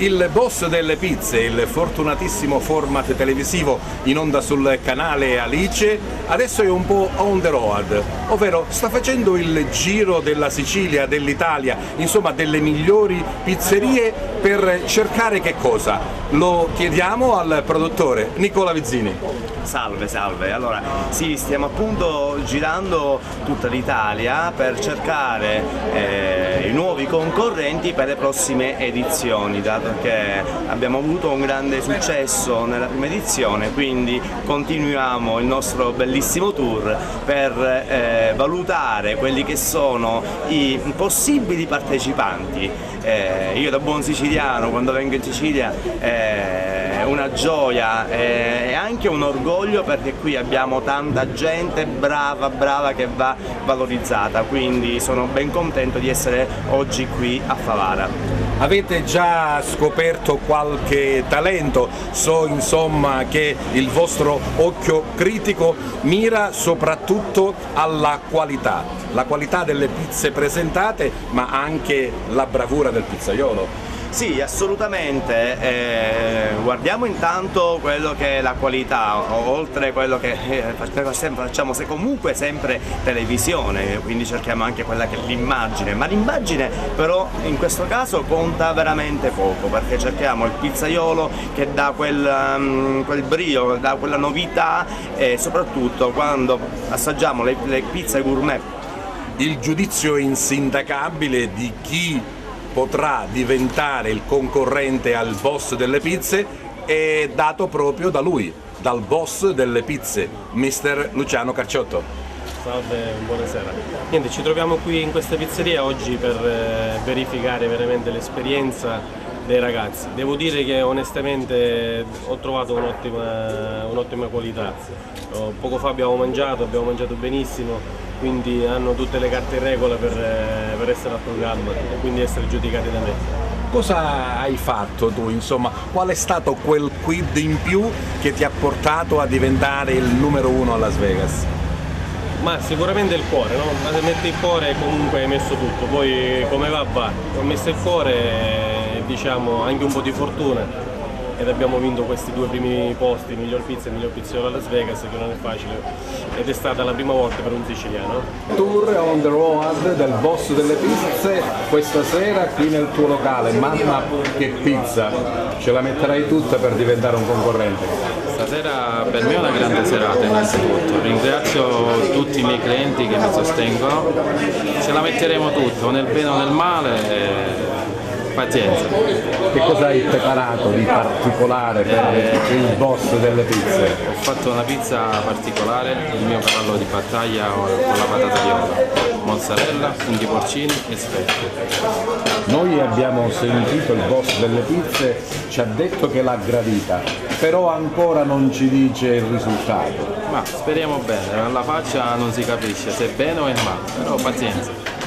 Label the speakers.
Speaker 1: Il boss delle pizze, il fortunatissimo format televisivo in onda sul canale Alice, adesso è un po' on the road, ovvero sta facendo il giro della Sicilia, dell'Italia, insomma delle migliori pizzerie per cercare che cosa? Lo chiediamo al produttore Nicola Vizzini.
Speaker 2: Salve, salve. Allora, sì, stiamo appunto girando tutta l'Italia per cercare i nuovi concorrenti per le prossime edizioni, dato che abbiamo avuto un grande successo nella prima edizione, quindi continuiamo il nostro bellissimo tour per valutare quelli che sono i possibili partecipanti. Io da buon siciliano, quando vengo in Sicilia, è una gioia e anche un orgoglio, perché qui abbiamo tanta gente brava che va valorizzata, quindi sono ben contento di essere oggi qui a Favara.
Speaker 1: Avete già scoperto qualche talento? So insomma che il vostro occhio critico mira soprattutto alla qualità, la qualità delle pizze presentate, ma anche la bravura del pizzaiolo.
Speaker 2: Sì, assolutamente, guardiamo intanto quello che è la qualità, oltre quello che facciamo comunque sempre televisione, quindi cerchiamo anche quella che è l'immagine, ma l'immagine però in questo caso conta veramente poco, perché cerchiamo il pizzaiolo che dà quel brio, dà quella novità, e soprattutto quando assaggiamo le pizze gourmet.
Speaker 1: Il giudizio insindacabile di chi potrà diventare il concorrente al boss delle pizze è dato proprio da lui, dal boss delle pizze, mister Luciano Carciotto.
Speaker 3: Salve, buonasera. Niente, ci troviamo qui in questa pizzeria oggi per verificare veramente l'esperienza dei ragazzi. Devo dire che onestamente ho trovato un'ottima qualità. Poco fa abbiamo mangiato benissimo, quindi hanno tutte le carte in regola per essere al programma e quindi essere giudicati da me.
Speaker 1: Cosa hai fatto tu, insomma? Qual è stato quel quid in più che ti ha portato a diventare il numero uno a Las Vegas?
Speaker 3: Ma sicuramente il cuore, no? Ma se metti il cuore comunque hai messo tutto, poi come va va. Ho messo il cuore e diciamo anche un po' di fortuna ed abbiamo vinto questi due primi posti, miglior pizza e miglior pizzaiolo a Las Vegas, che non è facile ed è stata la prima volta per un siciliano.
Speaker 1: Tour on the road del boss delle pizze questa sera qui nel tuo locale. Mamma che pizza, ce la metterai tutta per diventare un concorrente?
Speaker 4: Stasera per me è una grande serata innanzitutto, ringrazio tutti i miei clienti che mi sostengono, ce la metteremo tutta, o nel bene o nel male, pazienza.
Speaker 1: Che cosa hai preparato di particolare per il boss delle pizze?
Speaker 4: Ho fatto una pizza particolare, il mio cavallo di battaglia con la patata viola, mozzarella, funghi porcini e spezie.
Speaker 1: Noi abbiamo sentito il boss delle pizze, ci ha detto che l'ha gradita, però ancora non ci dice il risultato.
Speaker 4: Ma speriamo bene, alla faccia non si capisce se è bene o è male, però pazienza.